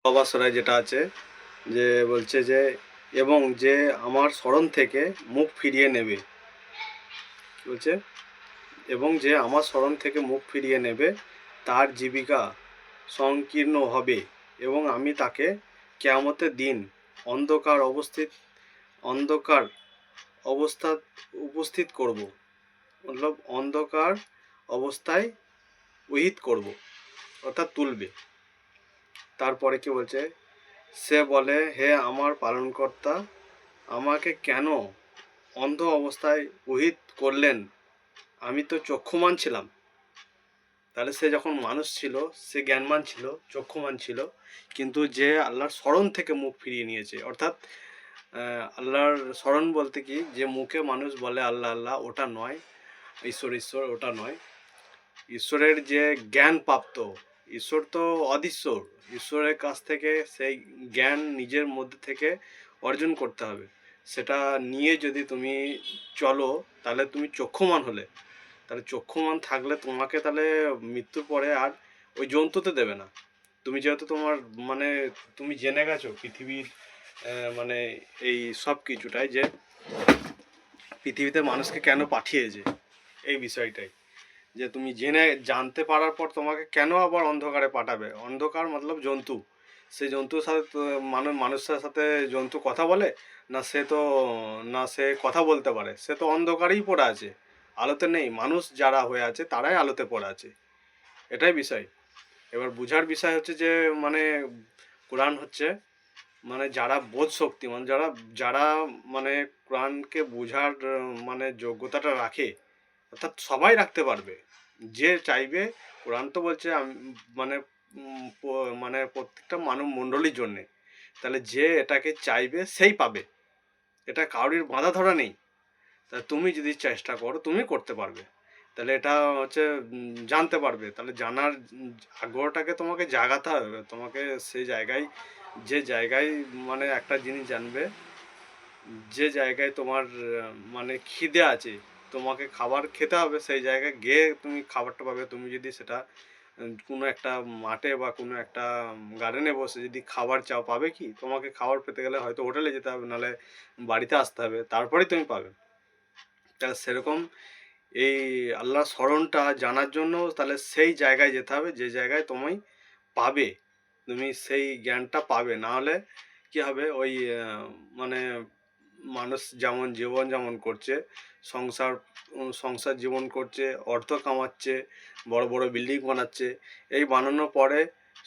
অবাসরায় যেটা আছে যে বলছে যে এবং যে আমার স্মরণ থেকে মুখ ফিরিয়ে নেবে, বলছে এবং যে আমার স্মরণ থেকে মুখ ফিরিয়ে নেবে তার জীবিকা সংকীর্ণ হবে এবং আমি তাকে কিয়ামতের দিন অন্ধকার অন্ধকার অবস্থা উপস্থিত করব, মতলব অন্ধকার অবস্থায় উহিত করব, অর্থাৎ তুলবে। তারপরে কি বলছে, সে বলে, হে আমার পালনকর্তা, আমাকে কেন অন্ধ অবস্থায় উহিত করলেন? আমি তো চক্ষুমান ছিলাম। তাহলে সে যখন মানুষ ছিল সে জ্ঞানমান ছিল, চক্ষুমান ছিল, কিন্তু যে আল্লাহর স্মরণ থেকে মুখ ফিরিয়ে নিয়েছে, অর্থাৎ আল্লাহর স্মরণ বলতে কি, যে মুখে মানুষ বলে আল্লাহ আল্লাহ ওটা নয়, ঈশ্বর ঈশ্বর ওটা নয়। ঈশ্বরের যে জ্ঞান প্রাপ্ত, ঈশ্বর তো অদৃশ্বর, ঈশ্বরের কাছ থেকে সেই জ্ঞান নিজের মধ্যে থেকে অর্জন করতে হবে। সেটা নিয়ে যদি তুমি চলো তাহলে তুমি চক্ষুমান হলে, তাহলে চক্ষুমান থাকলে তোমাকে তাহলে মৃত্যুর পরে আর ওই জন্তুতে দেবে না। তুমি যেহেতু তোমার মানে তুমি জেনে গেছো পৃথিবীর মানে এই সব কিছুটাই, যে পৃথিবীতে মানুষকে কেন পাঠিয়েছে, এই বিষয়টাই, যে তুমি জেনে জানতে পারার পর তোমাকে কেন আবার অন্ধকারে পাঠাবে। অন্ধকার মতলব জন্তু, সেই জন্তুর সাথে মানুষের সাথে জন্তু কথা বলে না? সে তো না, সে কথা বলতে পারে, সে তো অন্ধকারেই পড়ে আছে, আলোতে নেই। মানুষ যারা হয়ে আছে তারাই আলোতে পড়ে আছে, এটাই বিষয়। এবার বুঝার বিষয় হচ্ছে যে মানে কোরআন হচ্ছে মানে যারা বোধ শক্তিমান, যারা যারা মানে কোরআনকে বোঝার মানে যোগ্যতাটা রাখে, অর্থাৎ সবাই রাখতে পারবে যে চাইবে। কোরআন তো বলছে মানে মানে প্রত্যেকটা মানব মণ্ডলীর জন্যে, তাহলে যে এটাকে চাইবে সেই পাবে, এটা কারোর বাঁধা ধরা নেই। তা তুমি যদি চেষ্টা করো তুমি করতে পারবে, তাহলে এটা হচ্ছে জানতে পারবে। তাহলে জানার আগ্রহটাকে তোমাকে জাগাতে হবে, তোমাকে সেই জায়গায়, যে জায়গায় মানে একটা জিনিস জানবে, যে জায়গায় তোমার মানে খিদে আছে, তোমাকে খাবার খেতে হবে, সেই জায়গায় গিয়ে তুমি খাবারটা পাবে। তুমি যদি সেটা কোনো একটা মাঠে বা কোনো একটা গার্ডেনে বসে যদি খাবার চাও, পাবে কি? তোমাকে খাবার পেতে গেলে হয়তো হোটেলে যেতে হবে, নাহলে বাড়িতে আসতে হবে, তারপরেই তুমি পাবে। তা সেরকম এই আল্লাহর স্মরণটা জানার জন্য তাহলে সেই জায়গায় যেতে হবে যে জায়গায় তুমি পাবে, তুমি সেই জ্ঞানটা পাবে। না হলে কী হবে, ওই মানে মানুষ যেমন জীবন যেমন করছে, সংসার সংসার জীবন করছে, অর্থ কামাচ্ছে, বড় বড় বিল্ডিং বানাচ্ছে, এই বানানোর পরে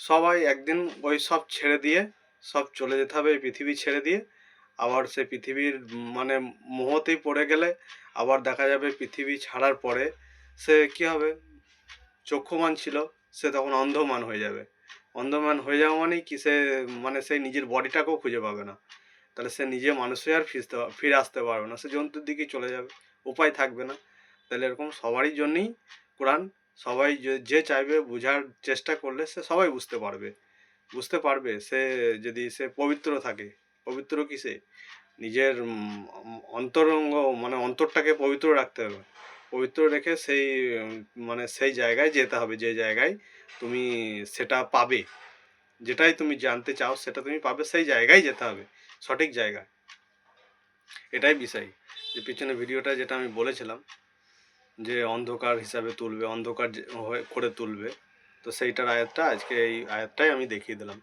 সবাই একদিন ওই সব ছেড়ে দিয়ে সব চলে যেতে হবে, এই পৃথিবী ছেড়ে দিয়ে। আবার সে পৃথিবীর মানে মোহতেই পড়ে গেলে আবার দেখা যাবে পৃথিবী ছাড়ার পরে সে কী হবে, চক্ষুমান ছিল সে তখন অন্ধমান হয়ে যাবে। অন্ধমান হয়ে যাওয়া মানেই কি, সে মানে সে নিজের বডিটাকেও খুঁজে পাবে না। তাহলে সে নিজে মানুষ হয়ে আর ফিরে আসতে পারবে না, সে জন্তুর দিকেই চলে যাবে, উপায় থাকবে না। তাহলে এরকম সবারই জন্যই কোরআন, সবাই যে চাইবে বোঝার চেষ্টা করলে সে সবাই বুঝতে পারবে, বুঝতে পারবে। সে যদি সে পবিত্র থাকে, পবিত্র কিসে, নিজের অন্তরঙ্গ মানে অন্তরটাকে পবিত্র রাখতে হবে, পবিত্র রেখে সেই মানে সেই জায়গায় যেতে হবে যে জায়গায় তুমি সেটা পাবে, যেটাই তুমি জানতে চাও সেটা তুমি পাবে, সেই জায়গায় যেতে হবে, সঠিক জায়গায়। এটাই বিষয়, যে পিছনে ভিডিওটা যেটা আমি বলেছিলাম যে অন্ধকার হিসাবে তুলবে, অন্ধকার করে তুলবে, তো সেইটার আয়াতটা আজকে এই আয়াতটাই আমি দেখিয়ে দিলাম।